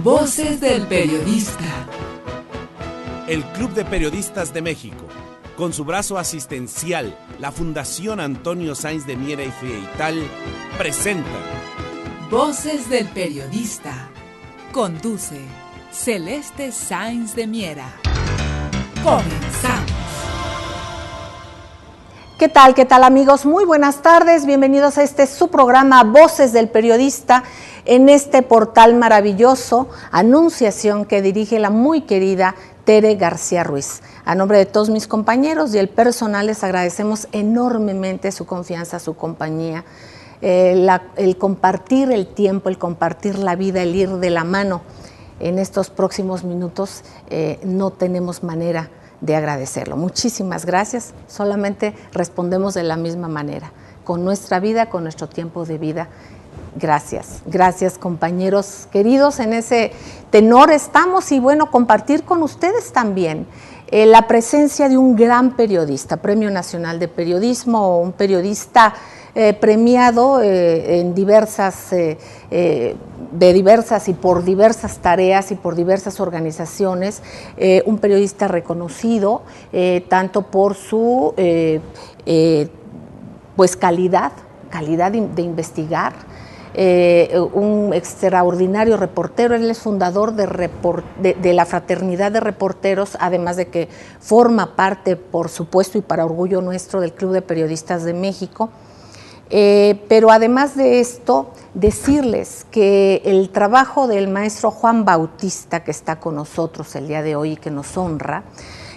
Voces del Periodista. El Club de Periodistas de México, con su brazo asistencial, la Fundación Antonio Sáenz de Miera y Feital, presenta Voces del Periodista. Conduce Celeste Sáenz de Miera. Comenzamos. ¿Qué tal amigos? Muy buenas tardes, bienvenidos a su programa Voces del Periodista, en este portal maravilloso, Anunciación, que dirige la muy querida Tere García Ruiz. A nombre de todos mis compañeros y el personal les agradecemos enormemente su confianza, su compañía, el compartir el tiempo, el compartir la vida, el ir de la mano. En estos próximos minutos no tenemos manera de agradecerlo. Muchísimas gracias, solamente respondemos de la misma manera, con nuestra vida, con nuestro tiempo de vida. Gracias compañeros queridos, en ese tenor estamos, y bueno, compartir con ustedes también la presencia de un gran periodista, Premio Nacional de Periodismo, un periodista premiado en diversas y por diversas tareas y por diversas organizaciones, un periodista reconocido tanto por su calidad de investigar, un extraordinario reportero. Él es fundador de la Fraternidad de Reporteros, además de que forma parte, por supuesto, y para orgullo nuestro, del Club de Periodistas de México. Pero además de esto, decirles que el trabajo del maestro Juan Bautista, que está con nosotros el día de hoy y que nos honra,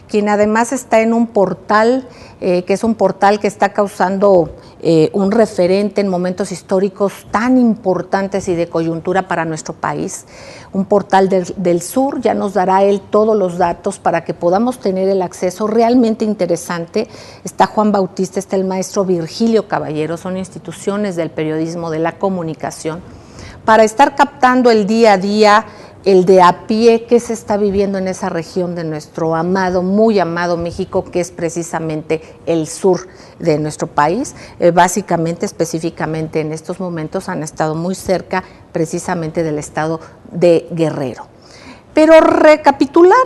quien además está en un portal, que es un portal que está causando un referente en momentos históricos tan importantes y de coyuntura para nuestro país, un portal del sur. Ya nos dará él todos los datos para que podamos tener el acceso realmente interesante. Está Juan Bautista, está el maestro Virgilio Caballero, son instituciones del periodismo, de la comunicación, para estar captando el día a día, el de a pie, que se está viviendo en esa región de nuestro amado, muy amado México, que es precisamente el sur de nuestro país. Básicamente, específicamente en estos momentos han estado muy cerca precisamente del estado de Guerrero. Pero recapitular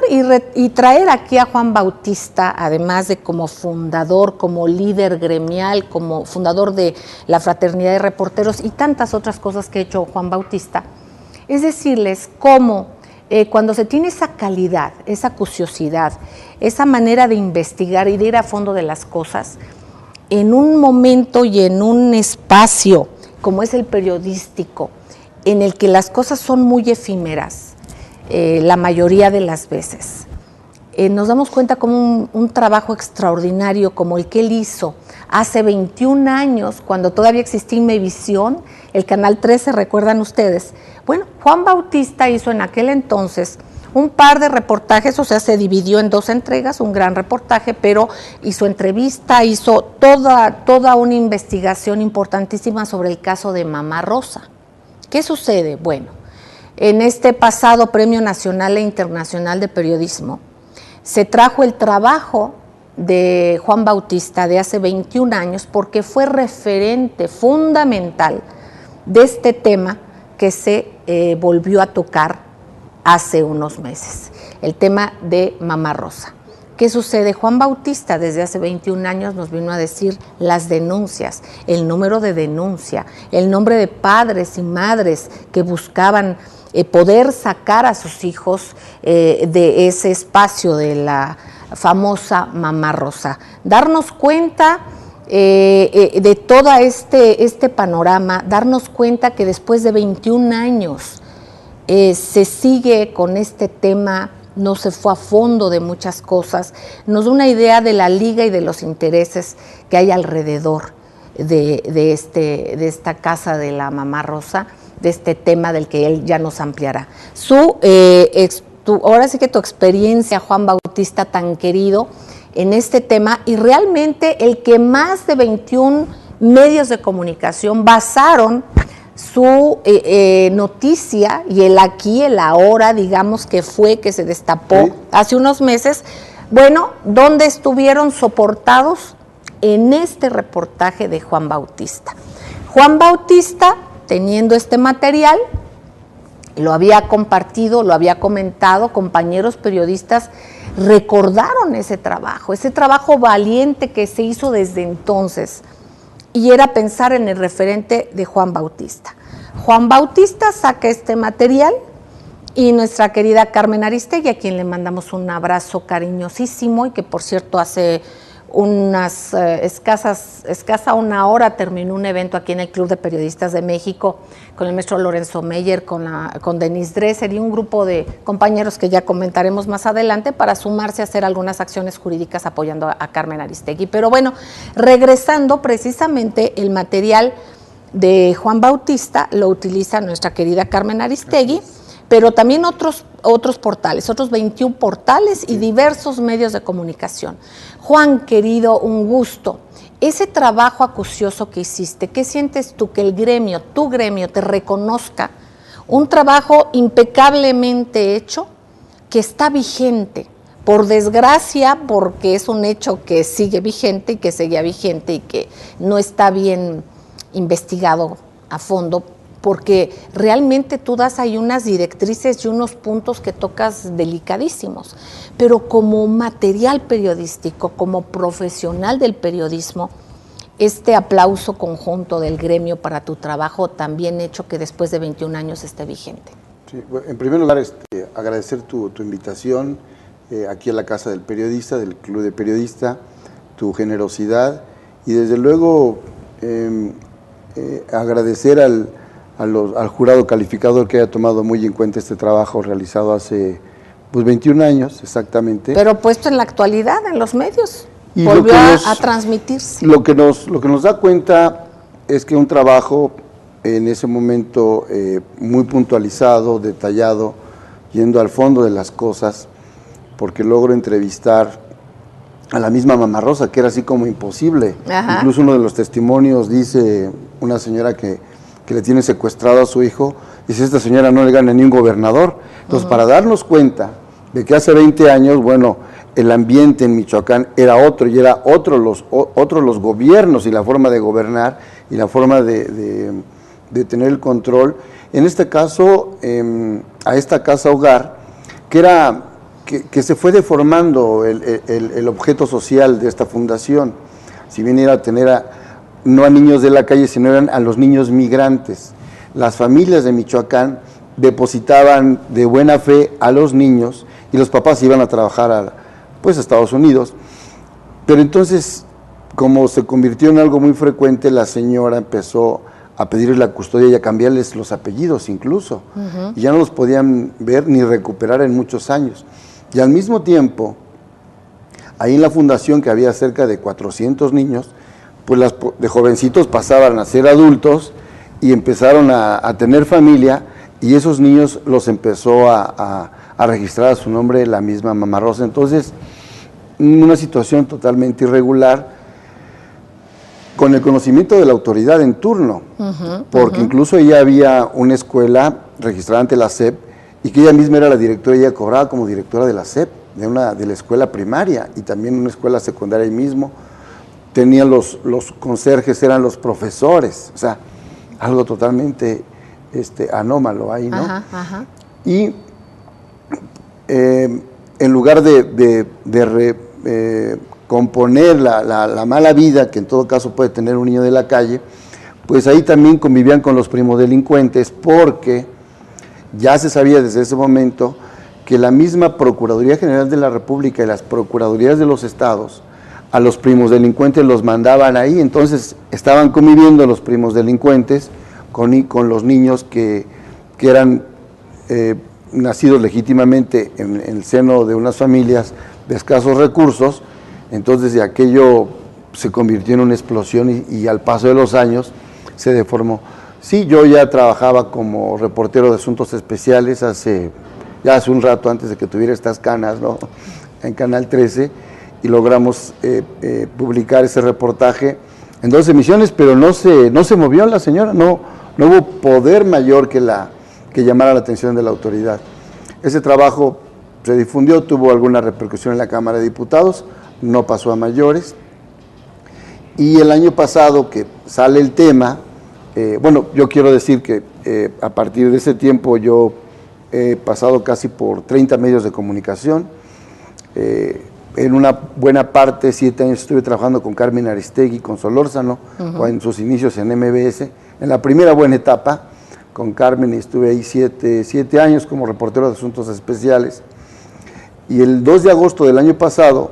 y traer aquí a Juan Bautista, además de como fundador, como líder gremial, como fundador de la Fraternidad de Reporteros y tantas otras cosas que ha hecho Juan Bautista, es decirles cómo cuando se tiene esa calidad, esa acuciosidad, esa manera de investigar y de ir a fondo de las cosas, en un momento y en un espacio como es el periodístico, en el que las cosas son muy efímeras, la mayoría de las veces, nos damos cuenta como un trabajo extraordinario como el que él hizo hace 21 años, cuando todavía existía Imevisión, el Canal 13, ¿recuerdan ustedes? Bueno, Juan Bautista hizo en aquel entonces un par de reportajes, o sea, se dividió en 2 entregas, un gran reportaje, pero hizo entrevista, hizo toda una investigación importantísima sobre el caso de Mamá Rosa. ¿Qué sucede? Bueno, en este pasado Premio Nacional e Internacional de Periodismo, se trajo el trabajo de Juan Bautista de hace 21 años porque fue referente fundamental de este tema que se volvió a tocar hace unos meses, el tema de Mamá Rosa. ¿Qué sucede? Juan Bautista desde hace 21 años nos vino a decir las denuncias, el número de denuncia, el nombre de padres y madres que buscaban poder sacar a sus hijos de ese espacio de la famosa Mamá Rosa. Darnos cuenta de todo este panorama, darnos cuenta que después de 21 años se sigue con este tema, no se fue a fondo de muchas cosas, nos da una idea de la liga y de los intereses que hay alrededor de esta casa de la Mamá Rosa, de este tema del que él ya nos ampliará. Ahora sí que tu experiencia, Juan Bautista, tan querido en este tema, y realmente el que más de 21 medios de comunicación basaron su noticia y el aquí, el ahora, digamos que fue que se destapó hace unos meses, bueno, donde estuvieron soportados en este reportaje de Juan Bautista. Juan Bautista, teniendo este material, lo había compartido, lo había comentado, compañeros periodistas recordaron ese trabajo valiente que se hizo desde entonces, y era pensar en el referente de Juan Bautista. Juan Bautista saca este material y nuestra querida Carmen Aristegui, a quien le mandamos un abrazo cariñosísimo y que por cierto hace unas escasa una hora terminó un evento aquí en el Club de Periodistas de México con el maestro Lorenzo Meyer, con Denise Dresser y un grupo de compañeros que ya comentaremos más adelante para sumarse a hacer algunas acciones jurídicas apoyando a Carmen Aristegui. Pero bueno, regresando precisamente el material de Juan Bautista lo utiliza nuestra querida Carmen Aristegui, pero también otros portales, otros 21 portales y diversos medios de comunicación. Juan, querido, un gusto. Ese trabajo acucioso que hiciste, ¿qué sientes tú que el gremio, tu gremio, te reconozca? Un trabajo impecablemente hecho que está vigente, por desgracia, porque es un hecho que sigue vigente y que seguía vigente y que no está bien investigado a fondo, porque realmente tú das ahí unas directrices y unos puntos que tocas delicadísimos, pero como material periodístico, como profesional del periodismo, este aplauso conjunto del gremio para tu trabajo también hecho que después de 21 años esté vigente. Sí, bueno, en primer lugar, agradecer tu invitación aquí a la Casa del Periodista, del Club de Periodista, tu generosidad y desde luego agradecer al jurado calificador que haya tomado muy en cuenta este trabajo realizado hace 21 años exactamente. Pero puesto en la actualidad, en los medios, y volvió a transmitirse. Lo que nos da cuenta es que un trabajo en ese momento muy puntualizado, detallado, yendo al fondo de las cosas, porque logro entrevistar a la misma Mamá Rosa, que era así como imposible. Ajá. Incluso uno de los testimonios dice una señora que le tiene secuestrado a su hijo, dice, esta señora no le gana ni un gobernador. Entonces, para darnos cuenta de que hace 20 años, bueno, el ambiente en Michoacán era otro, y era otro los gobiernos y la forma de gobernar y la forma de tener el control. En este caso, a esta casa hogar, que se fue deformando el objeto social de esta fundación, si bien era tener no a niños de la calle, sino eran a los niños migrantes. Las familias de Michoacán depositaban de buena fe a los niños y los papás iban a trabajar a Estados Unidos. Pero entonces, como se convirtió en algo muy frecuente, la señora empezó a pedirles la custodia y a cambiarles los apellidos incluso. Y ya no los podían ver ni recuperar en muchos años. Y al mismo tiempo, ahí en la fundación, que había cerca de 400 niños, pues de jovencitos pasaban a ser adultos y empezaron a tener familia, y esos niños los empezó a registrar a su nombre la misma Mamá Rosa. Entonces, una situación totalmente irregular, con el conocimiento de la autoridad en turno, porque incluso ella había una escuela registrada ante la SEP, y que ella misma era la directora, ella cobraba como directora de la SEP, de la escuela primaria, y también una escuela secundaria ahí mismo. Tenían los conserjes, eran los profesores, o sea, algo totalmente anómalo ahí, ¿no? Y en lugar de componer la mala vida que en todo caso puede tener un niño de la calle, pues ahí también convivían con los primodelincuentes, porque ya se sabía desde ese momento que la misma Procuraduría General de la República y las Procuradurías de los estados a los primos delincuentes los mandaban ahí. Entonces estaban conviviendo los primos delincuentes con los niños que eran nacidos legítimamente en el seno de unas familias de escasos recursos. Entonces de aquello se convirtió en una explosión y al paso de los años se deformó. Sí, yo ya trabajaba como reportero de asuntos especiales hace un rato, antes de que tuviera estas canas, ¿no?, en Canal 13, y logramos publicar ese reportaje en 2 emisiones, pero no se movió la señora, no hubo poder mayor que llamara la atención de la autoridad. Ese trabajo se difundió, tuvo alguna repercusión en la Cámara de Diputados, no pasó a mayores, y el año pasado que sale el tema, yo quiero decir que a partir de ese tiempo yo he pasado casi por 30 medios de comunicación. En una buena parte, 7 años estuve trabajando con Carmen Aristegui, con Solórzano, o en sus inicios en MBS. En la primera buena etapa, con Carmen estuve ahí 7 años como reportero de asuntos especiales. Y el 2 de agosto del año pasado,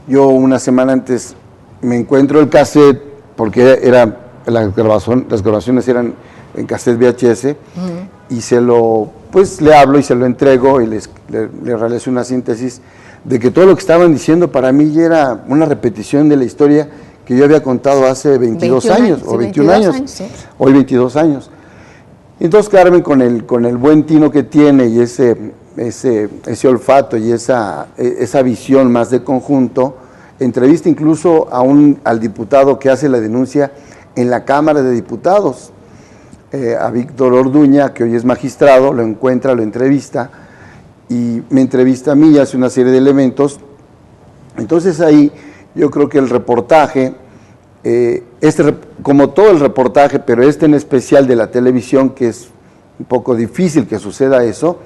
yo una semana antes me encuentro el cassette, porque las grabaciones eran en cassette VHS, y le hablo y se lo entrego y le realizo una síntesis de que todo lo que estaban diciendo para mí ya era una repetición de la historia que yo había contado hace 22 años, o 21 años, sí. Hoy 22 años. Entonces Carmen, con el buen tino que tiene y ese olfato y esa visión más de conjunto, entrevista incluso al diputado que hace la denuncia en la Cámara de Diputados, a Víctor Orduña, que hoy es magistrado, lo encuentra, lo entrevista, y me entrevista a mí y hace una serie de elementos. Entonces ahí yo creo que el reportaje, como todo el reportaje, pero en especial de la televisión, que es un poco difícil que suceda eso,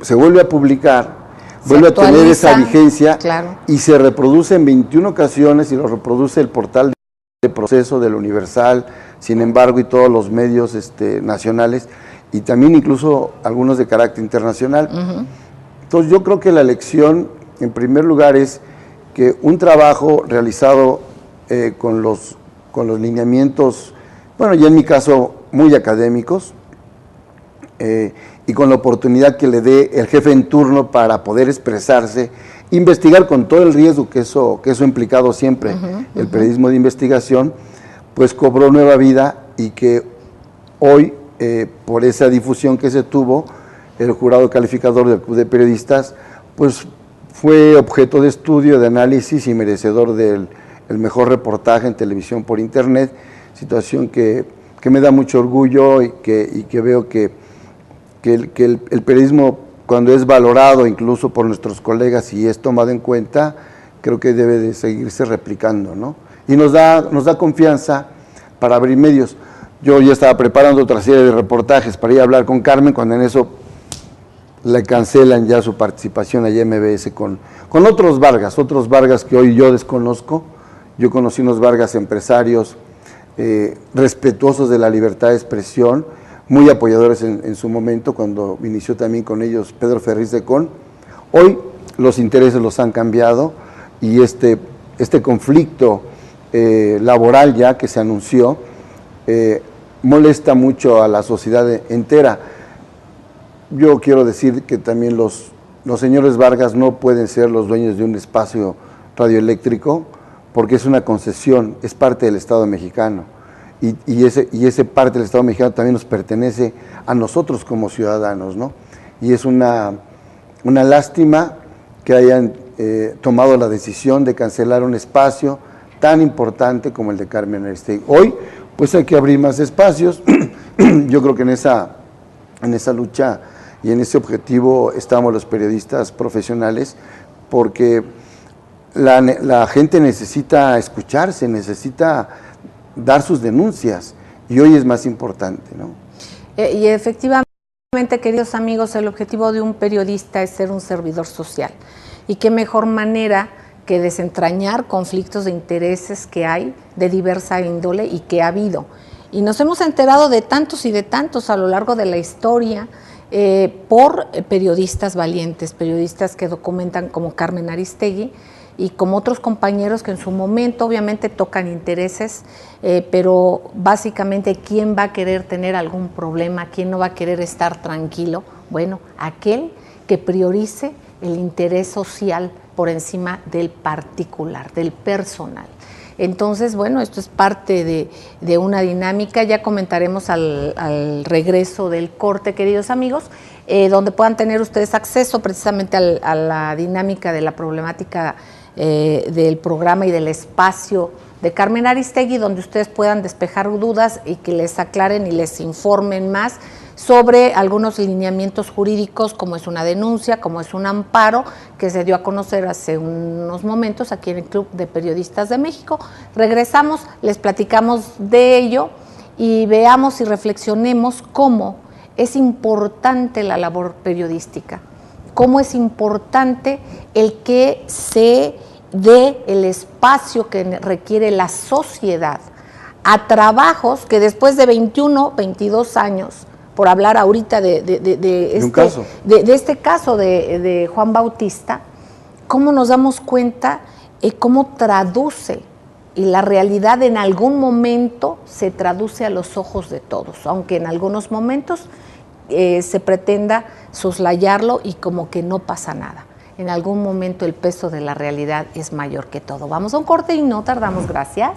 se vuelve a publicar, vuelve a tener esa vigencia, claro, y se reproduce en 21 ocasiones y lo reproduce el portal de Proceso, del Universal, Sin Embargo, y todos los medios nacionales, y también incluso algunos de carácter internacional. Entonces yo creo que la lección, en primer lugar, es que un trabajo realizado con los lineamientos, bueno, ya en mi caso, muy académicos, y con la oportunidad que le dé el jefe en turno para poder expresarse, investigar con todo el riesgo que eso ha implicado siempre el periodismo de investigación, pues cobró nueva vida, y que hoy, por esa difusión que se tuvo, el jurado calificador del Club de Periodistas, pues fue objeto de estudio, de análisis y merecedor del mejor reportaje en televisión por internet, situación que me da mucho orgullo y que veo que el periodismo, cuando es valorado incluso por nuestros colegas y es tomado en cuenta, creo que debe de seguirse replicando, ¿no? Y nos da confianza para abrir medios. Yo ya estaba preparando otra serie de reportajes para ir a hablar con Carmen, cuando en eso le cancelan ya su participación allá en MBS con otros Vargas que hoy yo desconozco. Yo conocí unos Vargas empresarios respetuosos de la libertad de expresión, muy apoyadores en su momento, cuando inició también con ellos Pedro Ferriz de Con. Hoy los intereses los han cambiado, y este conflicto laboral ya que se anunció molesta mucho a la sociedad entera. Yo quiero decir que también los señores Vargas no pueden ser los dueños de un espacio radioeléctrico, porque es una concesión, es parte del Estado mexicano, y ese parte del Estado mexicano también nos pertenece a nosotros como ciudadanos, ¿no? Y es una lástima que hayan tomado la decisión de cancelar un espacio tan importante como el de Carmen Aristegui. Hoy, pues hay que abrir más espacios. Yo creo que en esa lucha y en ese objetivo estamos los periodistas profesionales, porque la gente necesita escucharse, necesita dar sus denuncias, y hoy es más importante, ¿no? Y efectivamente, queridos amigos, el objetivo de un periodista es ser un servidor social, y qué mejor manera que desentrañar conflictos de intereses que hay de diversa índole y que ha habido. Y nos hemos enterado de tantos y de tantos a lo largo de la historia por periodistas valientes, periodistas que documentan, como Carmen Aristegui, y como otros compañeros que en su momento obviamente tocan intereses, pero básicamente, ¿quién va a querer tener algún problema? ¿Quién no va a querer estar tranquilo? Bueno, aquel que priorice el interés social por encima del particular, del personal. Entonces, bueno, esto es parte de una dinámica. Ya comentaremos al regreso del corte, queridos amigos, donde puedan tener ustedes acceso precisamente a la dinámica de la problemática del programa y del espacio de Carmen Aristegui, donde ustedes puedan despejar dudas y que les aclaren y les informen más sobre algunos lineamientos jurídicos, como es una denuncia, como es un amparo, que se dio a conocer hace unos momentos aquí en el Club de Periodistas de México. Regresamos, les platicamos de ello y veamos y reflexionemos cómo es importante la labor periodística, cómo es importante el que se dé el espacio que requiere la sociedad a trabajos que después de 21, 22 años, por hablar ahorita de este caso de Juan Bautista, cómo nos damos cuenta cómo traduce, y la realidad en algún momento se traduce a los ojos de todos, aunque en algunos momentos se pretenda soslayarlo y como que no pasa nada. En algún momento el peso de la realidad es mayor que todo. Vamos a un corte y no tardamos, gracias.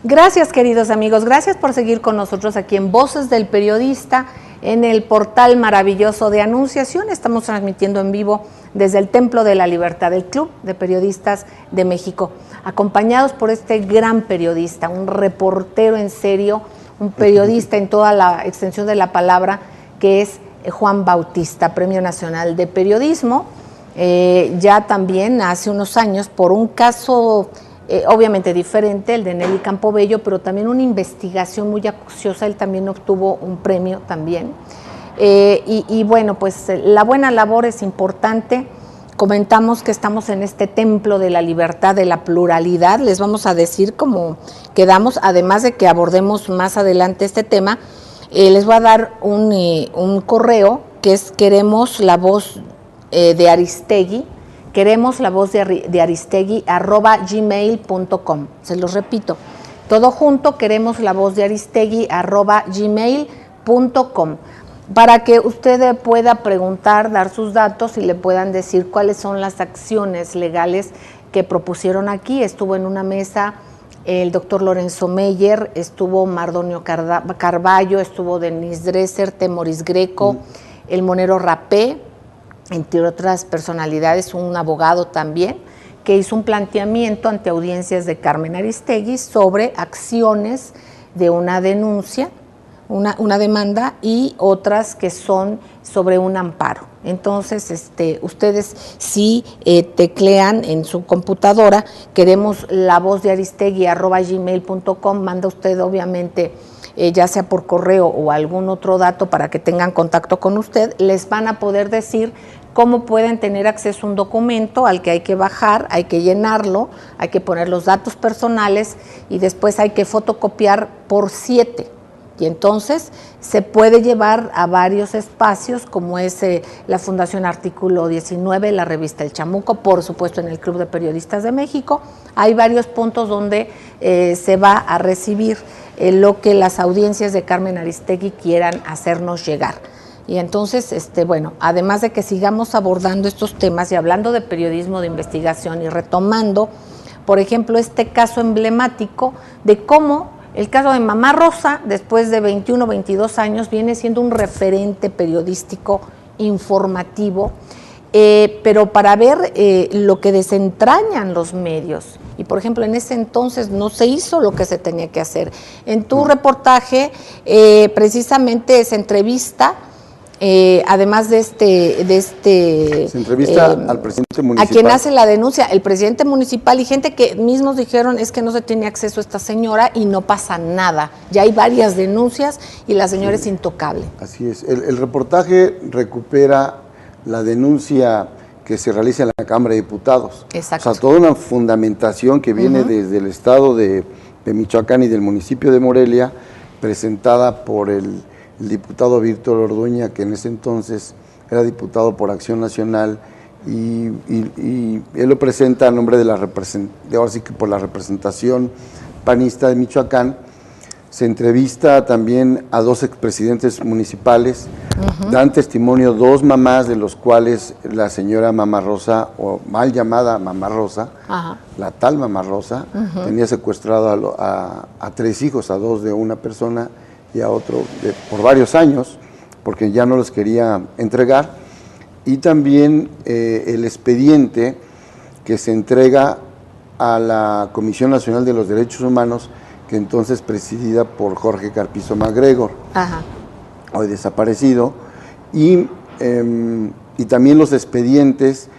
Gracias, queridos amigos, gracias por seguir con nosotros aquí en Voces del Periodista, en el portal maravilloso de Anunciación. Estamos transmitiendo en vivo desde el Templo de la Libertad, del Club de Periodistas de México, acompañados por este gran periodista, un reportero en serio, un periodista en toda la extensión de la palabra, que es Juan Bautista, Premio Nacional de Periodismo, ya también hace unos años por un caso obviamente diferente, el de Nelly Campobello, pero también una investigación muy acuciosa. Él también obtuvo un premio también. Y bueno, pues la buena labor es importante. Comentamos que estamos en este templo de la libertad, de la pluralidad. Les vamos a decir cómo quedamos, además de que abordemos más adelante este tema. Les voy a dar un correo que es queremos la voz de Aristegui, queremos la voz de Aristegui @gmail.com. Se los repito, todo junto, queremos la voz de Aristegui @gmail.com, para que usted pueda preguntar, dar sus datos y le puedan decir cuáles son las acciones legales que propusieron aquí. Estuvo en una mesa el doctor Lorenzo Meyer, estuvo Mardonio Carballo, estuvo Denise Dresser, Temoris Greco, el monero Rapé, entre otras personalidades, un abogado también, que hizo un planteamiento ante audiencias de Carmen Aristegui sobre acciones de una denuncia, una demanda, y otras que son sobre un amparo. Entonces, ustedes si teclean en su computadora, queremos la voz de Aristegui @gmail.com, manda usted obviamente ya sea por correo o algún otro dato para que tengan contacto con usted, les van a poder decir cómo pueden tener acceso a un documento al que hay que bajar, hay que llenarlo, hay que poner los datos personales y después hay que fotocopiar por 7. Y entonces se puede llevar a varios espacios, como es la Fundación Artículo 19, la revista El Chamuco, por supuesto en el Club de Periodistas de México. Hay varios puntos donde se va a recibir lo que las audiencias de Carmen Aristegui quieran hacernos llegar. Y entonces, bueno, además de que sigamos abordando estos temas y hablando de periodismo de investigación y retomando, por ejemplo, este caso emblemático de cómo el caso de Mamá Rosa, después de 21 o 22 años, viene siendo un referente periodístico informativo, pero para ver lo que desentrañan los medios. Y, por ejemplo, en ese entonces no se hizo lo que se tenía que hacer. En tu reportaje, precisamente se entrevista, además de se entrevista al presidente municipal, a quien hace la denuncia, el presidente municipal, y gente que mismos dijeron es que no se tiene acceso a esta señora y no pasa nada. Ya hay varias denuncias y la señora es intocable. Así es. El reportaje recupera la denuncia que se realiza en la Cámara de Diputados. Exacto. O sea, toda una fundamentación que viene desde el estado de Michoacán y del municipio de Morelia, presentada por el diputado Víctor Orduña, que en ese entonces era diputado por Acción Nacional, y él lo presenta a nombre de ahora sí que por la representación panista de Michoacán. Se entrevista también a 2 expresidentes municipales, dan testimonio 2 mamás, de los cuales la señora Mamá Rosa, o mal llamada Mamá Rosa, la tal Mamá Rosa, tenía secuestrado a 3 hijos, a 2 de una persona y a otro por varios años, porque ya no los quería entregar. Y también el expediente que se entrega a la Comisión Nacional de los Derechos Humanos, que entonces presidida por Jorge Carpizo MacGregor, hoy desaparecido, y también los expedientes,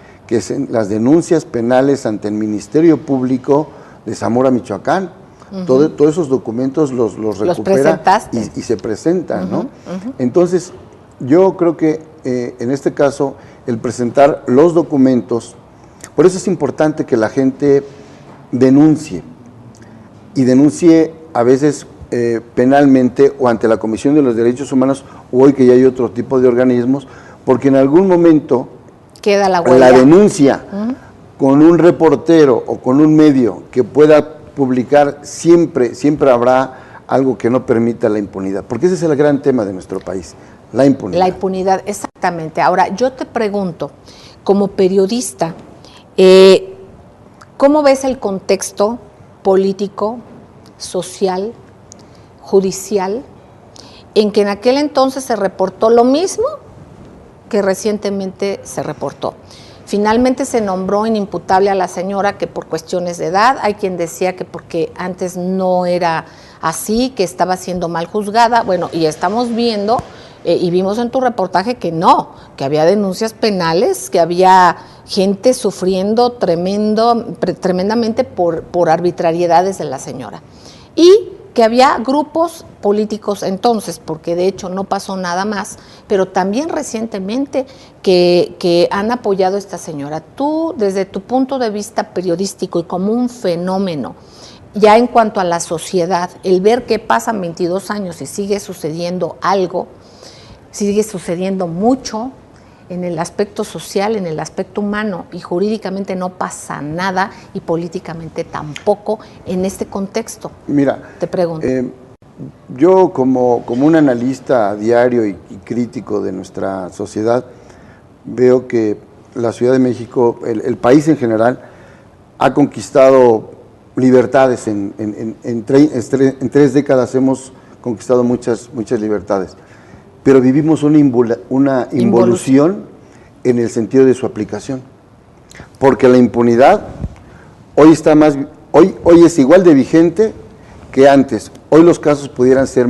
las denuncias penales ante el Ministerio Público de Zamora, Michoacán. Todos esos documentos los recupera y se presentan, ¿no? Entonces, yo creo que en este caso, el presentar los documentos, por eso es importante que la gente denuncie, y denuncie a veces penalmente o ante la Comisión de los Derechos Humanos, o hoy que ya hay otro tipo de organismos, porque en algún momento queda la huella. La denuncia con un reportero o con un medio que pueda publicar, siempre habrá algo que no permita la impunidad, porque ese es el gran tema de nuestro país, la impunidad. La impunidad, exactamente. Ahora, yo te pregunto, como periodista, ¿cómo ves el contexto político, social, judicial, en que en aquel entonces se reportó lo mismo que recientemente se reportó? Finalmente se nombró inimputable a la señora, que por cuestiones de edad, hay quien decía que porque antes no era así, que estaba siendo mal juzgada. Bueno, y estamos viendo y vimos en tu reportaje que no, que había denuncias penales, que había gente sufriendo tremendamente por arbitrariedades de la señora. Y que había grupos políticos entonces, porque de hecho no pasó nada más, pero también recientemente que han apoyado a esta señora. Tú, desde tu punto de vista periodístico y como un fenómeno, ya en cuanto a la sociedad, el ver que pasan 22 años y sigue sucediendo algo, sigue sucediendo mucho en el aspecto social, en el aspecto humano, y jurídicamente no pasa nada, y políticamente tampoco en este contexto. Mira, te pregunto. Yo como un analista diario y crítico de nuestra sociedad, veo que la Ciudad de México, el país en general, ha conquistado libertades. En 3 décadas hemos conquistado muchas libertades, pero vivimos una involución en el sentido de su aplicación. Porque la impunidad hoy es igual de vigente que antes. Hoy los casos pudieran ser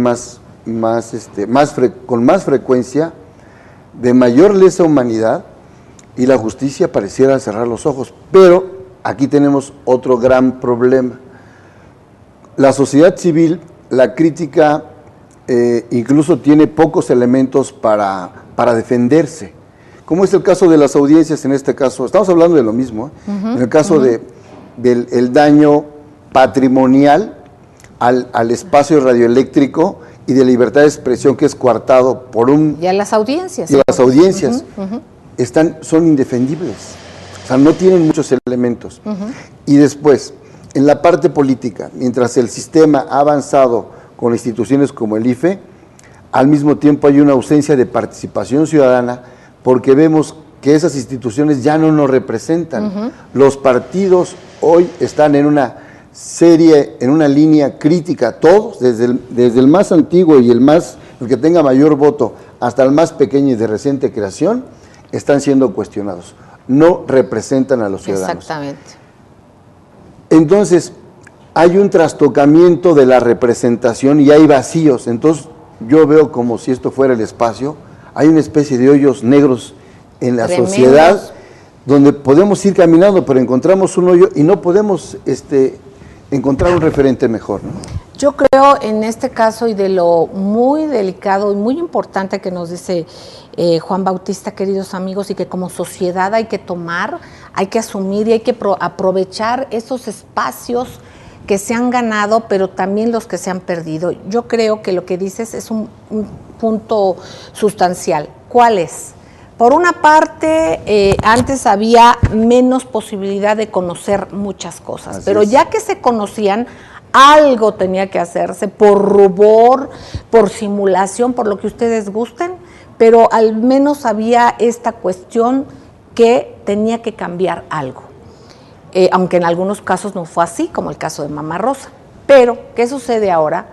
con más frecuencia, de mayor lesa humanidad, y la justicia pareciera cerrar los ojos. Pero aquí tenemos otro gran problema. La sociedad civil, la crítica, incluso tiene pocos elementos para defenderse. Como es el caso de las audiencias en este caso, estamos hablando de lo mismo, en el caso del daño patrimonial al espacio radioeléctrico y de libertad de expresión que es coartado por Y a las audiencias. Y a las audiencias son indefendibles, o sea, no tienen muchos elementos. Y después, en la parte política, mientras el sistema ha avanzado con instituciones como el IFE, al mismo tiempo hay una ausencia de participación ciudadana, porque vemos que esas instituciones ya no nos representan. Los partidos hoy están en una línea crítica, todos, desde el más antiguo y el que tenga mayor voto, hasta el más pequeño y de reciente creación, están siendo cuestionados. No representan a los ciudadanos. Exactamente. Entonces, hay un trastocamiento de la representación y hay vacíos. Entonces, yo veo como si esto fuera el espacio. Hay una especie de hoyos negros en la sociedad donde podemos ir caminando, pero encontramos un hoyo y no podemos encontrar un referente mejor, ¿no? Yo creo en este caso, y de lo muy delicado y muy importante que nos dice Juan Bautista, queridos amigos, y que como sociedad hay que tomar, hay que asumir y hay que aprovechar esos espacios que se han ganado, pero también los que se han perdido. Yo creo que lo que dices es un punto sustancial. ¿Cuál es? Por una parte, antes había menos posibilidad de conocer muchas cosas, Así pero es. ya que se conocían, algo tenía que hacerse por rubor, por simulación, por lo que ustedes gusten, pero al menos había esta cuestión que tenía que cambiar algo. Aunque en algunos casos no fue así, como el caso de Mamá Rosa. Pero, ¿qué sucede ahora?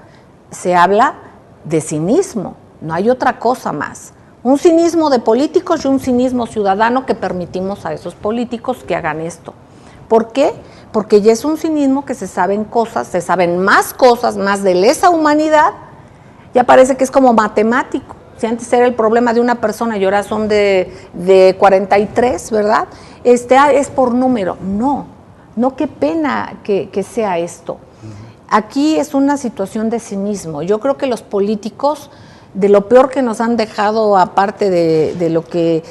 Se habla de cinismo, no hay otra cosa más. Un cinismo de políticos y un cinismo ciudadano que permitimos a esos políticos que hagan esto. ¿Por qué? Porque ya es un cinismo que se saben cosas, se saben más cosas, más de lesa humanidad, ya parece que es como matemático. Si antes era el problema de una persona y ahora son de 43, ¿verdad? Es por número. No, qué pena que sea esto. Aquí es una situación de cinismo. Yo creo que los políticos, de lo peor que nos han dejado, aparte de lo que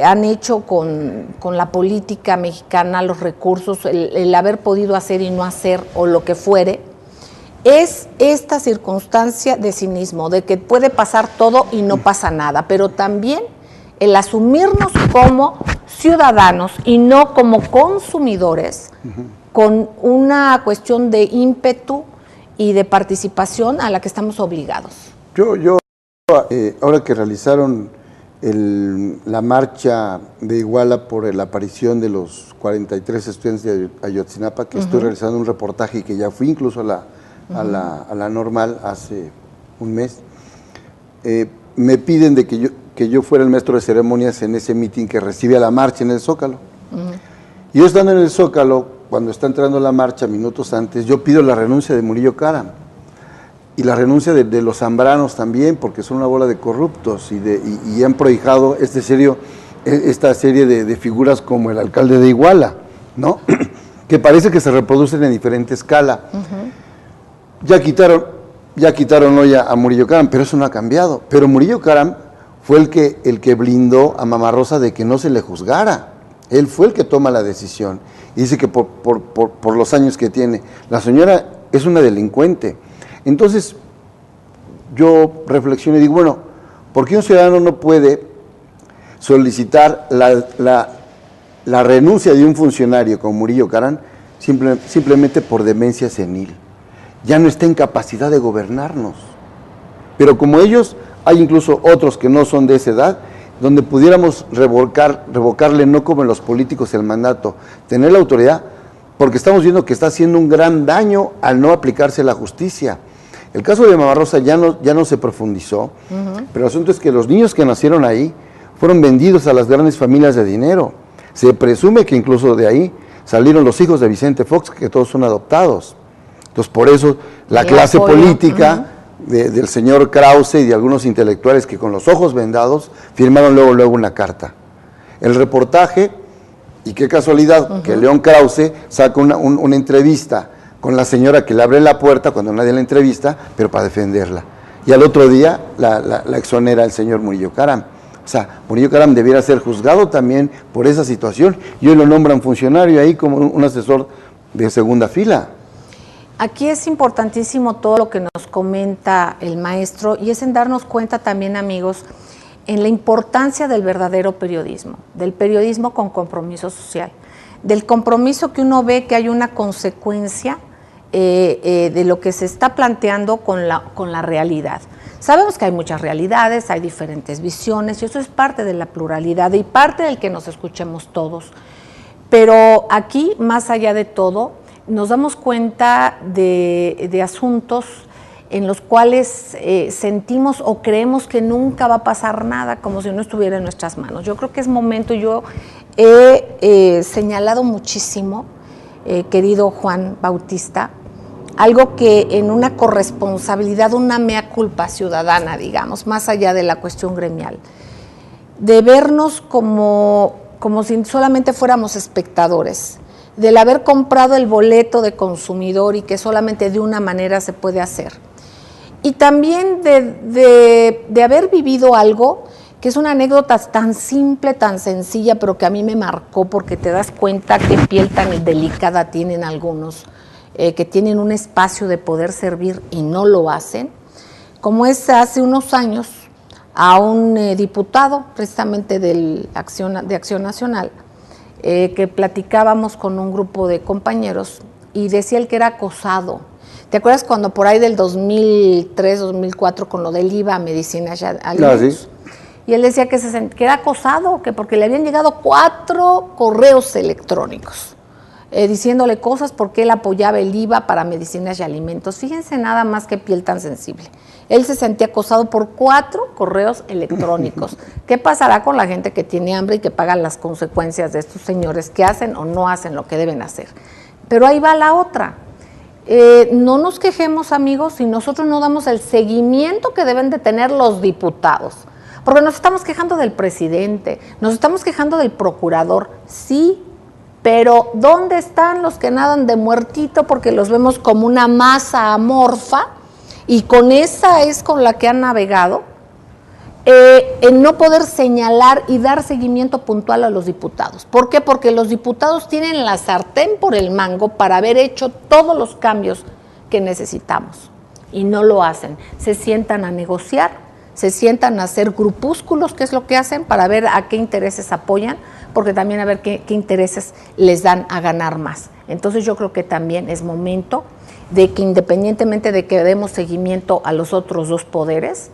han hecho con la política mexicana, los recursos, el haber podido hacer y no hacer, o lo que fuere, es esta circunstancia de cinismo, de que puede pasar todo y no pasa nada, pero también el asumirnos como ciudadanos y no como consumidores, con una cuestión de ímpetu y de participación a la que estamos obligados. Ahora que realizaron la marcha de Iguala por la aparición de los 43 estudiantes de Ayotzinapa, que estoy realizando un reportaje y que ya fui incluso a la Normal hace un mes, me piden de que yo fuera el maestro de ceremonias en ese mitin que recibe a la marcha en el Zócalo. Y yo estando en el Zócalo, cuando está entrando la marcha, minutos antes, yo pido la renuncia de Murillo Karam. Y la renuncia de los zambranos también, porque son una bola de corruptos y han prohijado esta serie de figuras como el alcalde de Iguala, ¿no? Que parece que se reproducen en diferente escala. Ya quitaron hoy a Murillo Karam, pero eso no ha cambiado. Pero Murillo Karam fue el que blindó a Mamá Rosa de que no se le juzgara. Él fue el que toma la decisión. Y dice que por los años que tiene. La señora es una delincuente. Entonces, yo reflexiono y digo, bueno, ¿por qué un ciudadano no puede solicitar la renuncia de un funcionario como Murillo Karam simplemente por demencia senil? Ya no está en capacidad de gobernarnos. Pero como ellos, hay incluso otros que no son de esa edad, donde pudiéramos revocarle, no como en los políticos, el mandato, tener la autoridad, porque estamos viendo que está haciendo un gran daño al no aplicarse la justicia. El caso de Mamá Rosa ya no se profundizó, pero el asunto es que los niños que nacieron ahí fueron vendidos a las grandes familias de dinero. Se presume que incluso de ahí salieron los hijos de Vicente Fox, que todos son adoptados. Entonces, por eso la clase política del señor Krause y de algunos intelectuales que con los ojos vendados firmaron luego una carta. El reportaje, y qué casualidad, que León Krause saca una entrevista con la señora que le abre la puerta cuando nadie la entrevista, pero para defenderla. Y al otro día la exonera el señor Murillo Caram. O sea, Murillo Caram debiera ser juzgado también por esa situación, y hoy lo nombran funcionario ahí como un asesor de segunda fila. Aquí es importantísimo todo lo que nos comenta el maestro, y es en darnos cuenta también, amigos, en la importancia del verdadero periodismo, del periodismo con compromiso social, del compromiso que uno ve que hay una consecuencia de lo que se está planteando con la realidad. Sabemos que hay muchas realidades, hay diferentes visiones, y eso es parte de la pluralidad y parte del que nos escuchemos todos. Pero aquí, más allá de todo, nos damos cuenta de asuntos en los cuales sentimos o creemos que nunca va a pasar nada, como si no estuviera en nuestras manos. Yo creo que es momento, yo he señalado muchísimo, querido Juan Bautista, algo que en una corresponsabilidad, una mea culpa ciudadana, digamos, más allá de la cuestión gremial, de vernos como si solamente fuéramos espectadores, del haber comprado el boleto de consumidor y que solamente de una manera se puede hacer. Y también de haber vivido algo que es una anécdota tan simple, tan sencilla, pero que a mí me marcó, porque te das cuenta qué piel tan delicada tienen algunos, que tienen un espacio de poder servir y no lo hacen, como es hace unos años a un diputado precisamente de Acción Nacional, que platicábamos con un grupo de compañeros y decía él que era acosado. ¿Te acuerdas cuando por ahí del 2003, 2004 con lo del IVA a medicinas ya alimentos? Sí. Y él decía que era acosado, que porque le habían llegado 4 correos electrónicos diciéndole cosas porque él apoyaba el IVA para medicinas y alimentos. Fíjense nada más qué piel tan sensible. Él se sentía acosado por 4 correos electrónicos. ¿Qué pasará con la gente que tiene hambre y que paga las consecuencias de estos señores que hacen o no hacen lo que deben hacer? Pero ahí va la otra. No nos quejemos, amigos, si nosotros no damos el seguimiento que deben de tener los diputados. Porque nos estamos quejando del presidente, nos estamos quejando del procurador, sí, pero ¿dónde están los que nadan de muertito porque los vemos como una masa amorfa y con esa es con la que han navegado? En no poder señalar y dar seguimiento puntual a los diputados. ¿Por qué? Porque los diputados tienen la sartén por el mango para haber hecho todos los cambios que necesitamos y no lo hacen. Se sientan a negociar, se sientan a hacer grupúsculos, que es lo que hacen, para ver a qué intereses apoyan, porque también a ver qué intereses les dan a ganar más. Entonces yo creo que también es momento de que, independientemente de que demos seguimiento a los otros 2 poderes,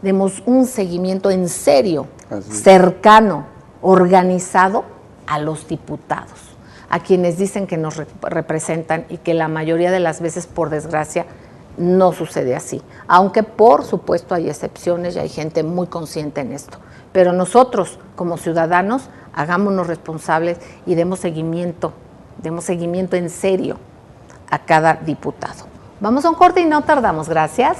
demos un seguimiento en serio, cercano, organizado a los diputados, a quienes dicen que nos representan y que la mayoría de las veces, por desgracia, no sucede así. Aunque, por supuesto, hay excepciones y hay gente muy consciente en esto. Pero nosotros, como ciudadanos, hagámonos responsables y demos seguimiento en serio a cada diputado. Vamos a un corte y no tardamos. Gracias.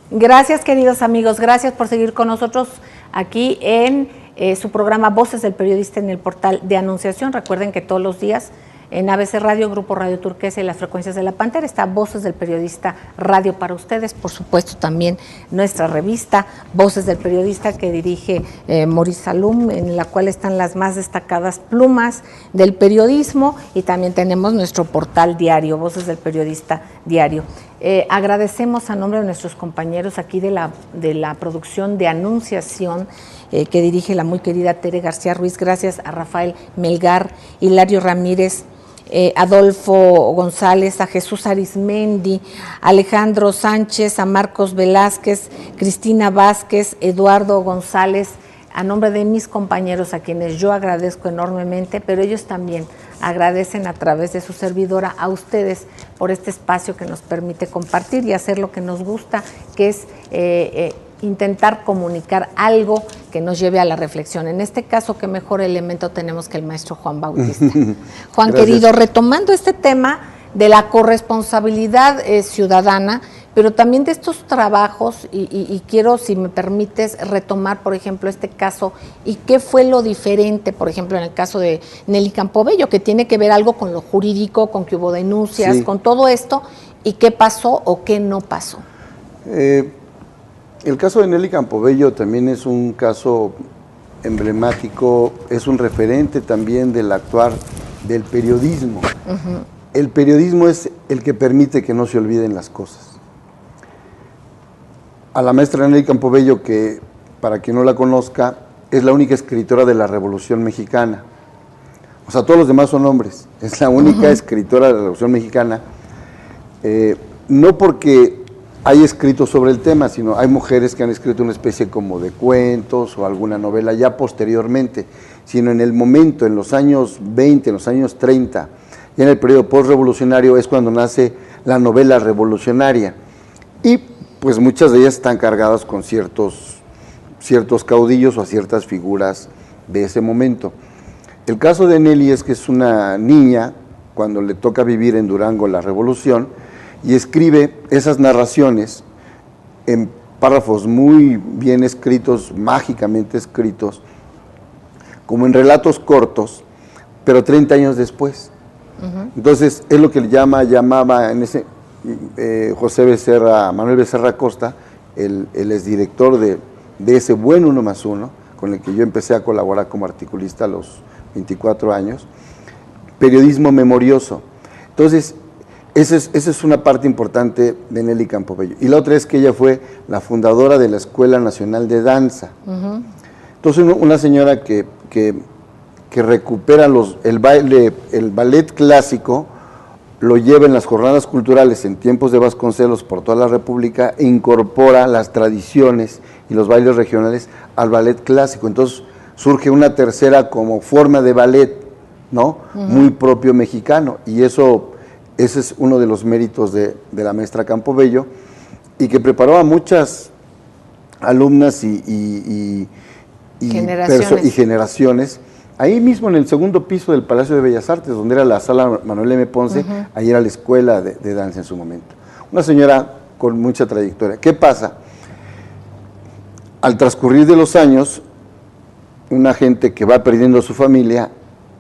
Gracias, queridos amigos, gracias por seguir con nosotros aquí en su programa Voces del Periodista en el portal de Anunciación. Recuerden que todos los días en ABC Radio, Grupo Radio Turquesa y las frecuencias de la Pantera está Voces del Periodista Radio para ustedes, por supuesto también nuestra revista Voces del Periodista que dirige Maurice Salum, en la cual están las más destacadas plumas del periodismo, y también tenemos nuestro portal diario, Voces del Periodista Diario. Agradecemos a nombre de nuestros compañeros aquí de la producción de Anunciación que dirige la muy querida Tere García Ruiz, gracias a Rafael Melgar, Hilario Ramírez, Adolfo González, a Jesús Arismendi, Alejandro Sánchez, a Marcos Velázquez, Cristina Vázquez, Eduardo González, a nombre de mis compañeros a quienes yo agradezco enormemente, pero ellos también agradecen a través de su servidora a ustedes por este espacio que nos permite compartir y hacer lo que nos gusta, que es intentar comunicar algo que nos lleve a la reflexión. En este caso, ¿qué mejor elemento tenemos que el maestro Juan Bautista? Juan, gracias. Querido, retomando este tema de la corresponsabilidad ciudadana, pero también de estos trabajos, y quiero, si me permites, retomar, por ejemplo, este caso, y qué fue lo diferente, por ejemplo, en el caso de Nelly Campobello, que tiene que ver algo con lo jurídico, con que hubo denuncias, sí, con todo esto, y qué pasó o qué no pasó. El caso de Nelly Campobello también es un caso emblemático, es un referente también del actuar del periodismo. Uh-huh. El periodismo es el que permite que no se olviden las cosas. A la maestra Nelly Campobello, que para quien no la conozca, es la única escritora de la Revolución Mexicana. O sea, todos los demás son hombres. Es la única escritora de la Revolución Mexicana. No porque hay escrito sobre el tema, sino hay mujeres que han escrito una especie como de cuentos o alguna novela ya posteriormente, sino en el momento, en los años 20, en los años 30, y en el periodo postrevolucionario es cuando nace la novela revolucionaria. Y pues muchas de ellas están cargadas con ciertos caudillos o a ciertas figuras de ese momento. El caso de Nelly es que es una niña, cuando le toca vivir en Durango la revolución, y escribe esas narraciones en párrafos muy bien escritos, mágicamente escritos, como en relatos cortos, pero 30 años después. Uh-huh. Entonces, es lo que llamaba en ese Manuel Becerra Costa, el exdirector de ese buen 1+1, con el que yo empecé a colaborar como articulista a los 24 años, periodismo memorioso. Entonces, esa es una parte importante de Nelly Campobello. Y la otra es que ella fue la fundadora de la Escuela Nacional de Danza. Uh-huh. Entonces, una señora que recupera el ballet clásico, lo lleva en las jornadas culturales en tiempos de Vasconcelos por toda la República e incorpora las tradiciones y los bailes regionales al ballet clásico. Entonces surge una tercera como forma de ballet, ¿no? Uh-huh. Muy propio mexicano, y ese es uno de los méritos de la maestra Campobello, y que preparó a muchas alumnas y generaciones. Ahí mismo en el segundo piso del Palacio de Bellas Artes, donde era la sala Manuel M. Ponce, uh-huh, ahí era la escuela de danza en su momento. Una señora con mucha trayectoria. ¿Qué pasa? Al transcurrir de los años, una gente que va perdiendo a su familia,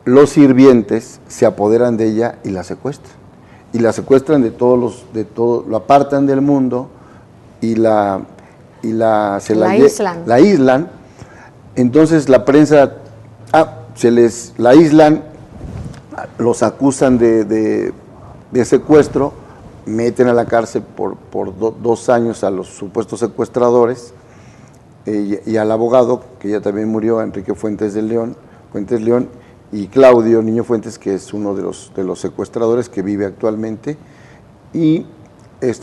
los sirvientes se apoderan de ella y la secuestran. Y la secuestran lo apartan del mundo y la aíslan. Entonces la prensa la aíslan, los acusan de secuestro, meten a la cárcel por 2 años a los supuestos secuestradores y al abogado, que ya también murió, Enrique Fuentes León, y Claudio Niño Fuentes, que es uno de los secuestradores que vive actualmente, y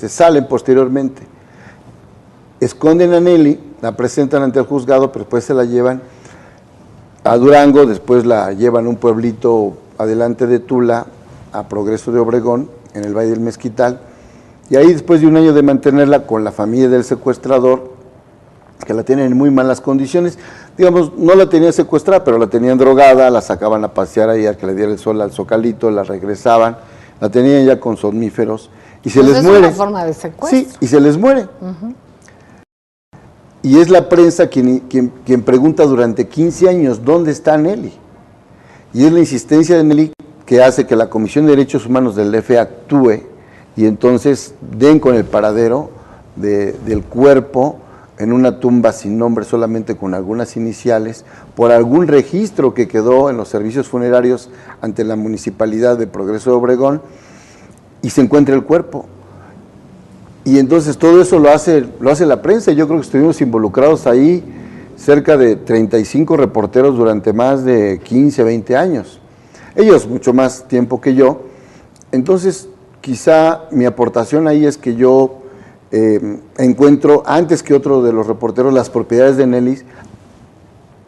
salen posteriormente. esconden a Nelly, la presentan ante el juzgado, pero después se la llevan a Durango, después la llevan a un pueblito adelante de Tula, a Progreso de Obregón, en el Valle del Mezquital, y ahí después de un año de mantenerla con la familia del secuestrador, que la tienen en muy malas condiciones, digamos, no la tenían secuestrada, pero la tenían drogada, la sacaban a pasear ahí a que le diera el sol al zocalito, la regresaban, la tenían ya con somníferos, y se les muere. Es una forma de secuestro. Sí, y se les muere. Y es la prensa quien pregunta durante 15 años, ¿dónde está Nelly? Y es la insistencia de Nelly que hace que la Comisión de Derechos Humanos del DF actúe y entonces den con el paradero del cuerpo en una tumba sin nombre, solamente con algunas iniciales, por algún registro que quedó en los servicios funerarios ante la Municipalidad de Progreso de Obregón, y se encuentra el cuerpo. Y entonces todo eso lo hace la prensa. Yo creo que estuvimos involucrados ahí cerca de 35 reporteros durante más de 15, 20 años. Ellos mucho más tiempo que yo. Entonces, quizá mi aportación ahí es que yo encuentro, antes que otro de los reporteros, las propiedades de Nelly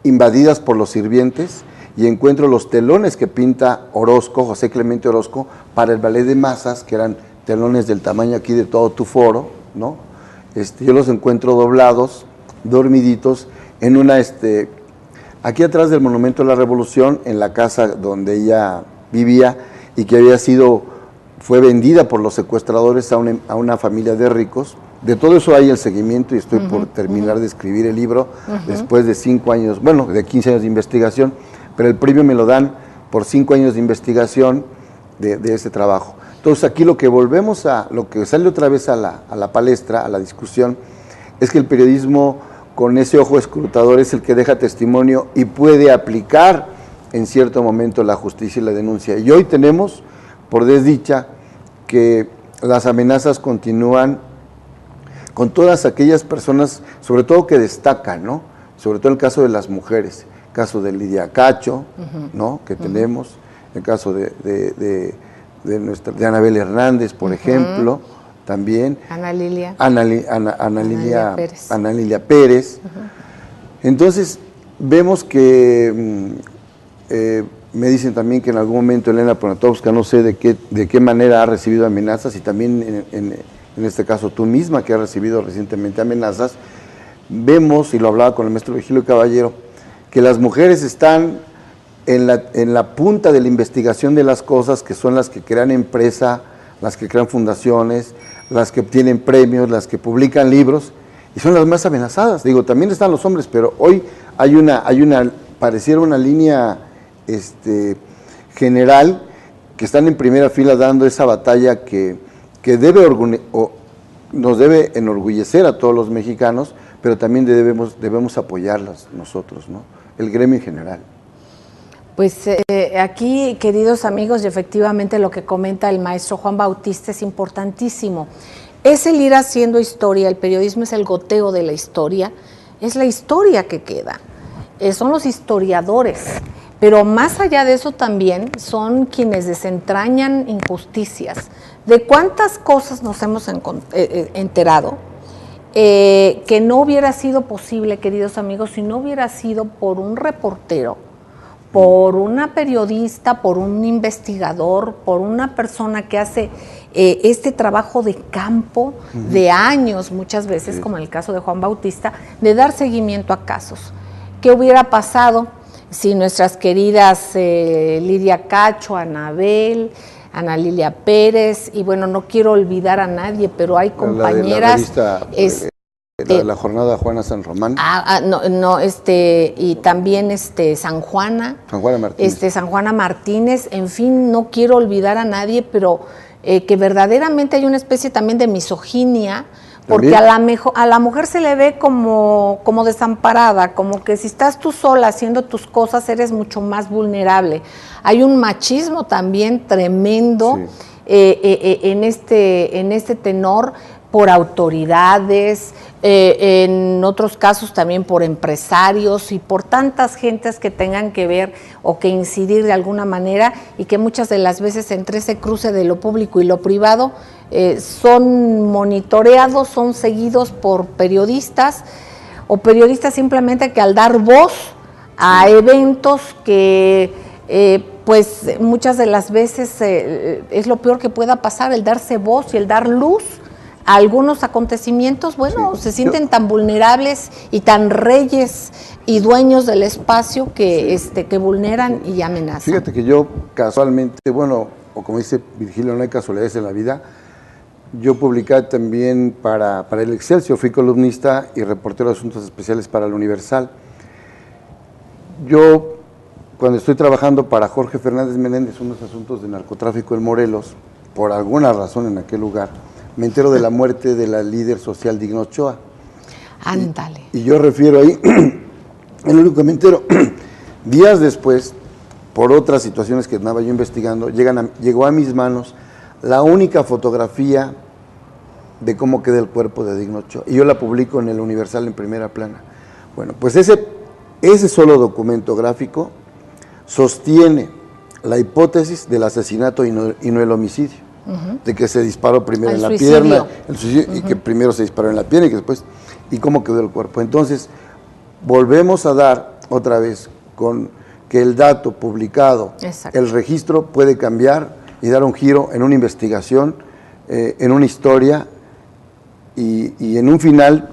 invadidas por los sirvientes, y encuentro los telones que pinta Orozco, José Clemente Orozco, para el ballet de masas, que eran telones del tamaño aquí de todo tu foro, ¿no? Yo los encuentro doblados, dormiditos, en una, aquí atrás del Monumento a la Revolución, en la casa donde ella vivía y que fue vendida por los secuestradores a una familia de ricos. De todo eso hay el seguimiento y estoy por terminar de escribir el libro después de 5 años, bueno, de 15 años de investigación, pero el premio me lo dan por 5 años de investigación de ese trabajo. Entonces aquí lo que sale otra vez a la palestra, a la discusión, es que el periodismo con ese ojo escrutador es el que deja testimonio y puede aplicar en cierto momento la justicia y la denuncia. Y hoy tenemos, por desdicha, que las amenazas continúan con todas aquellas personas, sobre todo que destacan, ¿no? Sobre todo el caso de las mujeres, el caso de Lidia Cacho, ¿no? Que tenemos, el caso de Anabel Hernández, por ejemplo, también. Ana Lilia Pérez. Entonces, vemos que me dicen también que en algún momento Elena Poniatowska, no sé de qué manera ha recibido amenazas, y también en este caso tú misma, que has recibido recientemente amenazas. Vemos, y lo hablaba con el maestro Virgilio Caballero, que las mujeres están en la punta de la investigación de las cosas, que son las que crean empresa, las que crean fundaciones, las que obtienen premios, las que publican libros, y son las más amenazadas. Digo, también están los hombres, pero hoy pareciera una línea general, que están en primera fila dando esa batalla que nos debe enorgullecer a todos los mexicanos, pero también debemos apoyarlas nosotros, ¿no? El gremio en general. Pues aquí, queridos amigos, y efectivamente lo que comenta el maestro Juan Bautista es importantísimo. Es el ir haciendo historia, el periodismo es el goteo de la historia, es la historia que queda, son los historiadores, pero más allá de eso también son quienes desentrañan injusticias. ¿De cuántas cosas nos hemos enterado? Que no hubiera sido posible, queridos amigos, si no hubiera sido por un reportero, por una periodista, por un investigador, por una persona que hace este trabajo de campo de años, muchas veces, como en el caso de Juan Bautista, de dar seguimiento a casos. ¿Qué hubiera pasado si nuestras queridas Lidia Cacho, Anabel, Ana Lilia Pérez, y bueno, no quiero olvidar a nadie, pero hay compañeras... La jornada Juana San Román. Y también San Juana Martínez. San Juana Martínez, en fin, no quiero olvidar a nadie, pero que verdaderamente hay una especie también de misoginia, porque a la mujer se le ve como desamparada, como que si estás tú sola haciendo tus cosas eres mucho más vulnerable. Hay un machismo también tremendo en este tenor, por autoridades, en otros casos también por empresarios y por tantas gentes que tengan que ver o que incidir de alguna manera, y que muchas de las veces entre ese cruce de lo público y lo privado son monitoreados, son seguidos por periodistas, o periodistas simplemente que al dar voz a eventos que pues muchas de las veces es lo peor que pueda pasar, el darse voz y el dar luz a algunos acontecimientos, bueno, sí, se sienten tan vulnerables y tan reyes y dueños del espacio que, que vulneran y amenazan. Fíjate que yo casualmente, bueno, o como dice Virgilio, no hay casualidades en la vida, yo publiqué también para el Excelsior, fui columnista y reportero de asuntos especiales para el Universal. Yo, cuando estoy trabajando para Jorge Fernández Menéndez, unos asuntos de narcotráfico en Morelos, por alguna razón en aquel lugar, me entero de la muerte de la líder social Digna Ochoa. Ándale. Y yo refiero ahí, el único que me entero, días después, por otras situaciones que andaba yo investigando, llegó a mis manos la única fotografía de cómo queda el cuerpo de Digna Ochoa. Y yo la publico en el Universal en primera plana. Bueno, pues ese solo documento gráfico sostiene la hipótesis del asesinato y no el homicidio. De que se disparó primero en la pierna, el suicidio, y que primero se disparó en la pierna y que después, y cómo quedó el cuerpo. Entonces, volvemos a dar otra vez con que el dato publicado, exacto, el registro puede cambiar y dar un giro en una investigación, en una historia y en un final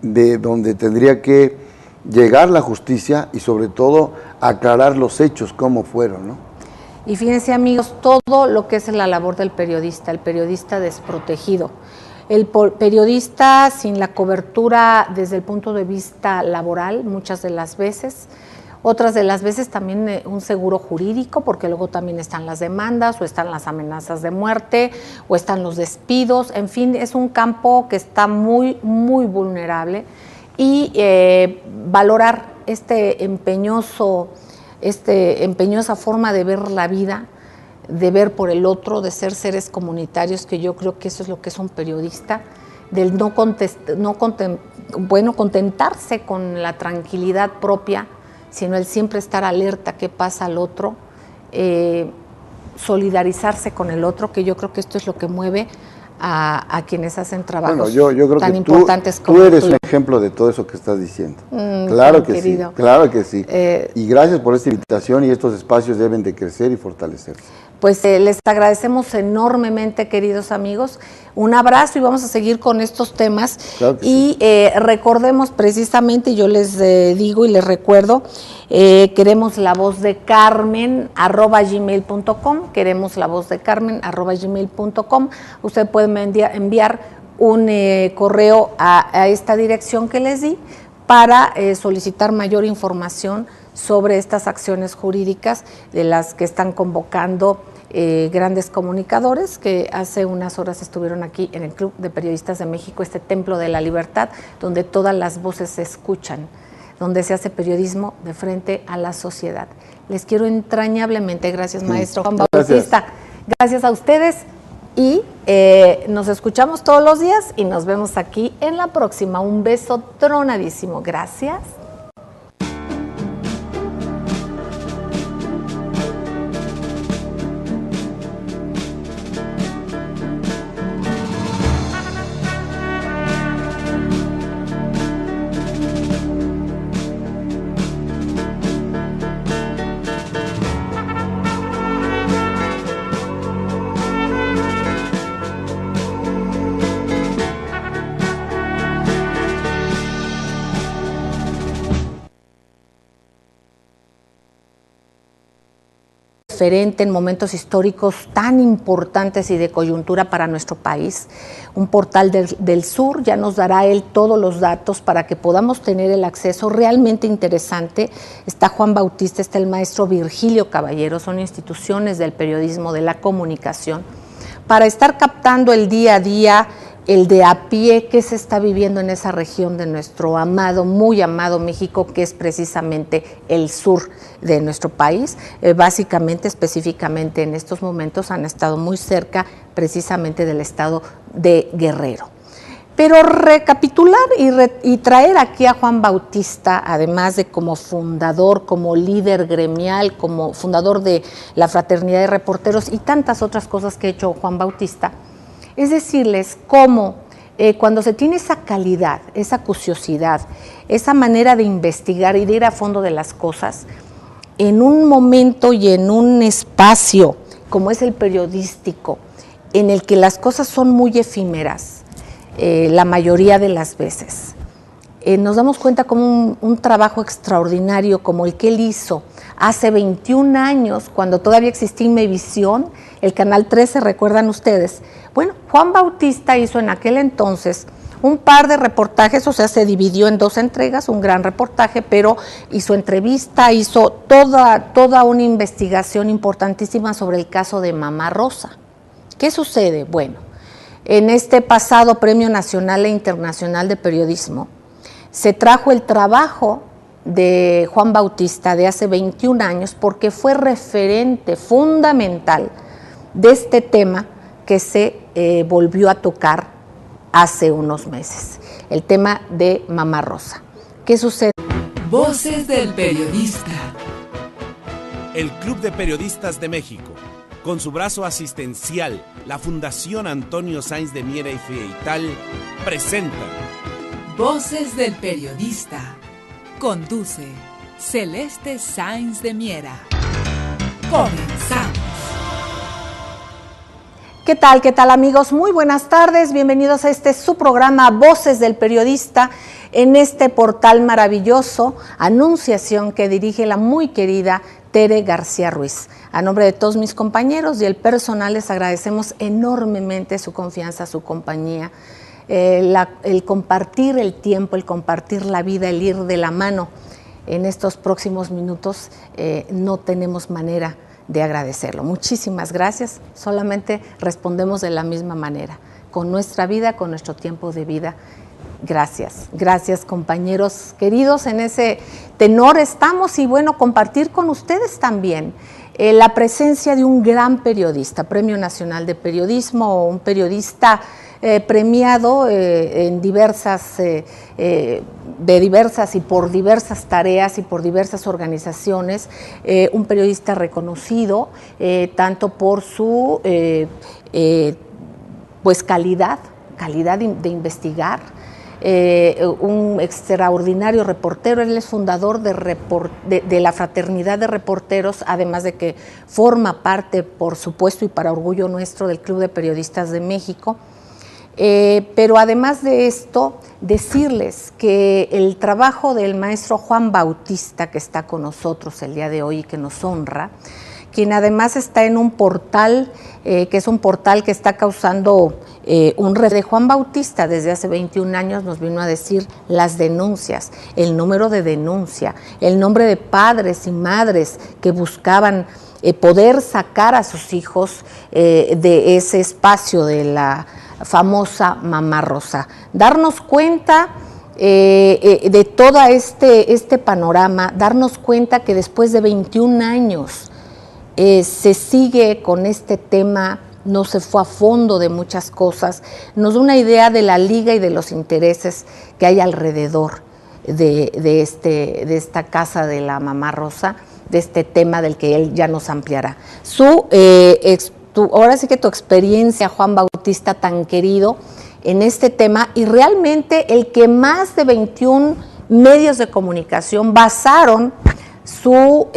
de donde tendría que llegar la justicia y sobre todo aclarar los hechos, cómo fueron, ¿no? Y fíjense, amigos, todo lo que es la labor del periodista, el periodista desprotegido, el periodista sin la cobertura desde el punto de vista laboral, muchas de las veces, otras de las veces también un seguro jurídico, porque luego también están las demandas, o están las amenazas de muerte, o están los despidos, en fin, es un campo que está muy, muy vulnerable, y valorar empeñosa forma de ver la vida, de ver por el otro, de ser seres comunitarios, que yo creo que eso es lo que es un periodista, del contentarse con la tranquilidad propia, sino el siempre estar alerta qué pasa al otro, solidarizarse con el otro, que yo creo que esto es lo que mueve a quienes hacen trabajos yo creo tan que importantes como tú eres un ejemplo de todo eso que estás diciendo. Claro que querido. Sí, claro que sí. Y gracias por esta invitación, y estos espacios deben de crecer y fortalecerse. Pues les agradecemos enormemente, queridos amigos. Un abrazo y vamos a seguir con estos temas. Claro que y sí. Recordemos precisamente, yo les digo y les recuerdo, queremos la voz de Carmen @gmail.com, queremos la voz de Carmen @gmail.com. Usted puede enviar un correo a esta dirección que les di para solicitar mayor información sobre estas acciones jurídicas de las que están convocando grandes comunicadores que hace unas horas estuvieron aquí en el Club de Periodistas de México, este templo de la libertad, donde todas las voces se escuchan, donde se hace periodismo de frente a la sociedad. Les quiero entrañablemente, gracias maestro Juan Bautista, gracias a ustedes y nos escuchamos todos los días y nos vemos aquí en la próxima. Un beso tronadísimo, gracias. En momentos históricos tan importantes y de coyuntura para nuestro país. Un portal del sur ya nos dará él todos los datos para que podamos tener el acceso realmente interesante. Está Juan Bautista, está el maestro Virgilio Caballero, son instituciones del periodismo, de la comunicación, para estar captando el día a día, el de a pie que se está viviendo en esa región de nuestro amado, muy amado México, que es precisamente el sur de nuestro país. Básicamente, específicamente en estos momentos han estado muy cerca precisamente del estado de Guerrero. Pero recapitular y traer aquí a Juan Bautista, además de como fundador, como líder gremial, como fundador de la Fraternidad de Reporteros y tantas otras cosas que ha hecho Juan Bautista, es decirles cómo cuando se tiene esa calidad, esa acuciosidad, esa manera de investigar y de ir a fondo de las cosas, en un momento y en un espacio como es el periodístico, en el que las cosas son muy efímeras, la mayoría de las veces, nos damos cuenta como un trabajo extraordinario como el que él hizo hace 21 años, cuando todavía existía Imevisión, el Canal 13, ¿recuerdan ustedes? Bueno, Juan Bautista hizo en aquel entonces un par de reportajes, o sea, se dividió en 2 entregas, un gran reportaje, pero hizo entrevista, hizo toda una investigación importantísima sobre el caso de Mamá Rosa. ¿Qué sucede? Bueno, en este pasado Premio Nacional e Internacional de Periodismo, se trajo el trabajo de Juan Bautista de hace 21 años porque fue referente fundamental de este tema que se volvió a tocar hace unos meses, el tema de Mamá Rosa. ¿Qué sucede? Voces del periodista. El Club de Periodistas de México, con su brazo asistencial, la Fundación Antonio Sáenz de Miera y Feital, presenta Voces del periodista. Conduce Celeste Sáenz de Miera. Comenzamos. ¿Qué tal amigos? Muy buenas tardes, bienvenidos a su programa Voces del Periodista, en este portal maravilloso, Anunciación, que dirige la muy querida Tere García Ruiz. A nombre de todos mis compañeros y el personal les agradecemos enormemente su confianza, su compañía, el compartir el tiempo, el compartir la vida, el ir de la mano. En estos próximos minutos no tenemos manera de agradecerlo. Muchísimas gracias, solamente respondemos de la misma manera, con nuestra vida, con nuestro tiempo de vida. Gracias compañeros queridos, en ese tenor estamos y bueno, compartir con ustedes también la presencia de un gran periodista, Premio Nacional de Periodismo, un periodista premiado en diversas y por diversas tareas y por diversas organizaciones, un periodista reconocido tanto por su pues calidad de investigar, un extraordinario reportero. Él es fundador de la Fraternidad de Reporteros, además de que forma parte, por supuesto, y para orgullo nuestro, del Club de Periodistas de México. Pero además de esto, decirles que el trabajo del maestro Juan Bautista, que está con nosotros el día de hoy y que nos honra, quien además está en un portal, que es un portal que está causando un de Juan Bautista desde hace 21 años, nos vino a decir las denuncias, el número de denuncia, el nombre de padres y madres que buscaban poder sacar a sus hijos de ese espacio de la famosa Mamá Rosa. Darnos cuenta de todo este panorama, darnos cuenta que después de 21 años se sigue con este tema, no se fue a fondo de muchas cosas, nos da una idea de la liga y de los intereses que hay alrededor de esta casa de la Mamá Rosa, de este tema del que él ya nos ampliará. Ahora sí que tu experiencia, Juan Bautista, tan querido en este tema, y realmente el que más de 21 medios de comunicación basaron su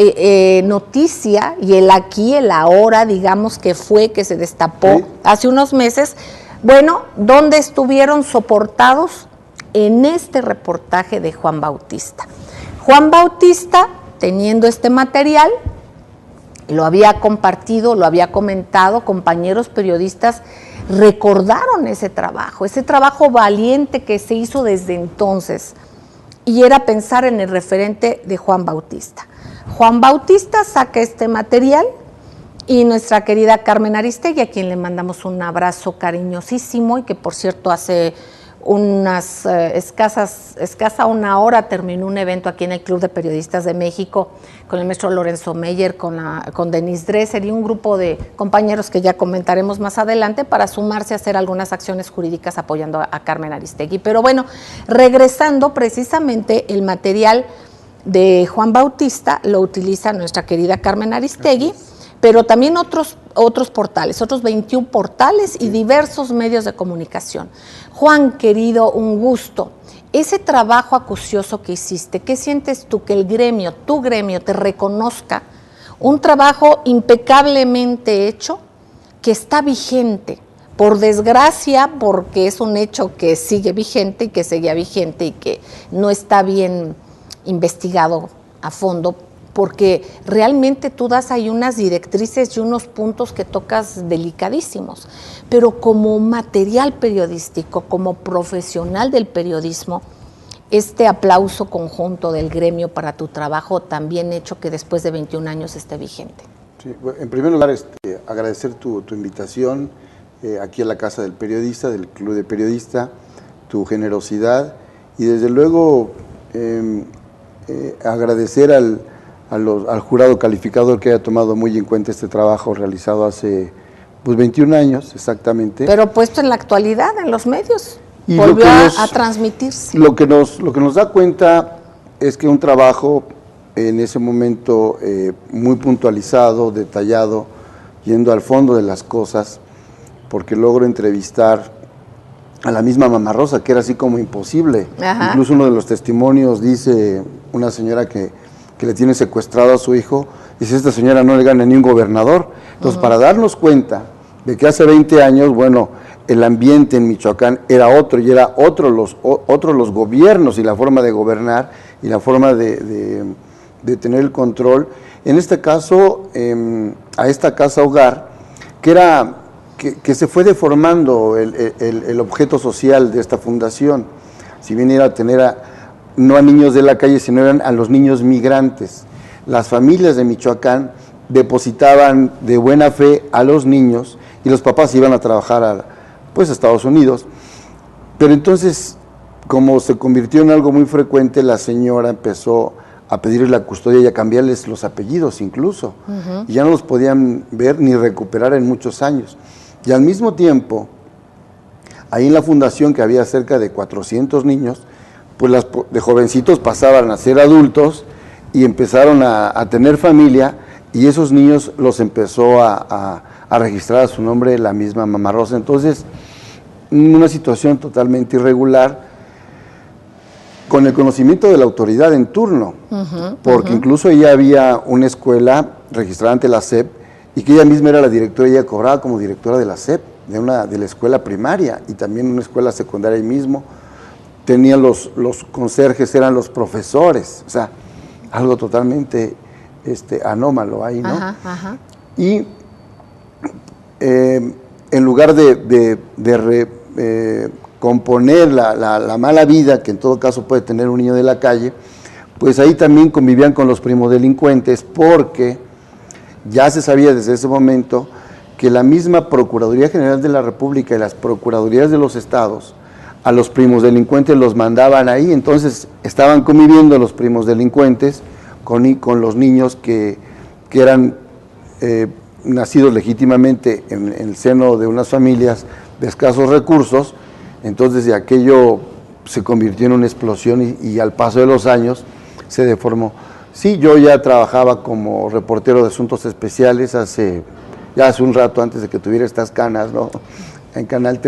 noticia y el aquí, el ahora, digamos que se destapó hace unos meses, bueno, donde estuvieron soportados en este reportaje de Juan Bautista. Juan Bautista, teniendo este material, lo había compartido, lo había comentado, compañeros periodistas recordaron ese trabajo valiente que se hizo desde entonces, y era pensar en el referente de Juan Bautista. Juan Bautista saca este material y nuestra querida Carmen Aristegui, a quien le mandamos un abrazo cariñosísimo y que por cierto hace escasa una hora terminó un evento aquí en el Club de Periodistas de México con el maestro Lorenzo Meyer, con Denise Dresser y un grupo de compañeros que ya comentaremos más adelante para sumarse a hacer algunas acciones jurídicas apoyando a Carmen Aristegui. Pero bueno, regresando, precisamente el material de Juan Bautista lo utiliza nuestra querida Carmen Aristegui, pero también otros portales, otros 21 portales y diversos medios de comunicación. Juan, querido, un gusto. Ese trabajo acucioso que hiciste, ¿qué sientes tú que el gremio, tu gremio, te reconozca? Un trabajo impecablemente hecho que está vigente, por desgracia, porque es un hecho que sigue vigente y que seguía vigente y que no está bien investigado a fondo, porque realmente tú das ahí unas directrices y unos puntos que tocas delicadísimos, pero como material periodístico, como profesional del periodismo, este aplauso conjunto del gremio para tu trabajo tan bien hecho que después de 21 años esté vigente. Sí, bueno, en primer lugar, agradecer tu invitación aquí a la Casa del Periodista, del Club de Periodista, tu generosidad y desde luego agradecer al jurado calificador que haya tomado muy en cuenta este trabajo realizado hace 21 años exactamente. Pero puesto en la actualidad, en los medios, y volvió a transmitirse. Lo que nos da cuenta es que un trabajo en ese momento muy puntualizado, detallado, yendo al fondo de las cosas, porque logro entrevistar a la misma Mamá Rosa, que era así como imposible. Ajá. Incluso uno de los testimonios dice una señora que le tiene secuestrado a su hijo, dice, esta señora no le gana ni un gobernador. Entonces, para darnos cuenta de que hace 20 años, bueno, el ambiente en Michoacán era otro, y era otro los gobiernos y la forma de gobernar y la forma de tener el control. En este caso, a esta casa hogar, que se fue deformando el objeto social de esta fundación, si bien era tener no a niños de la calle, sino eran a los niños migrantes. Las familias de Michoacán depositaban de buena fe a los niños y los papás iban a trabajar a Estados Unidos. Pero entonces, como se convirtió en algo muy frecuente, la señora empezó a pedirles la custodia y a cambiarles los apellidos incluso. Y ya no los podían ver ni recuperar en muchos años. Y al mismo tiempo, ahí en la fundación, que había cerca de 400 niños, pues de jovencitos pasaban a ser adultos y empezaron a tener familia, y esos niños los empezó a registrar a su nombre la misma Mamá Rosa. Entonces, una situación totalmente irregular, con el conocimiento de la autoridad en turno, porque incluso ella había una escuela registrada ante la SEP, y que ella misma era la directora, ella cobraba como directora de la SEP, de la escuela primaria, y también una escuela secundaria ahí mismo. Tenía los conserjes, eran los profesores, o sea, algo totalmente anómalo ahí, ¿no? Ajá. Y en lugar de componer la mala vida que en todo caso puede tener un niño de la calle, pues ahí también convivían con los primodelincuentes, porque ya se sabía desde ese momento que la misma Procuraduría General de la República y las Procuradurías de los estados a los primos delincuentes los mandaban ahí. Entonces estaban conviviendo los primos delincuentes con los niños que eran nacidos legítimamente en el seno de unas familias de escasos recursos. Entonces de aquello se convirtió en una explosión y al paso de los años se deformó. Sí, yo ya trabajaba como reportero de asuntos especiales hace un rato, antes de que tuviera estas canas, ¿no? En Canal 3.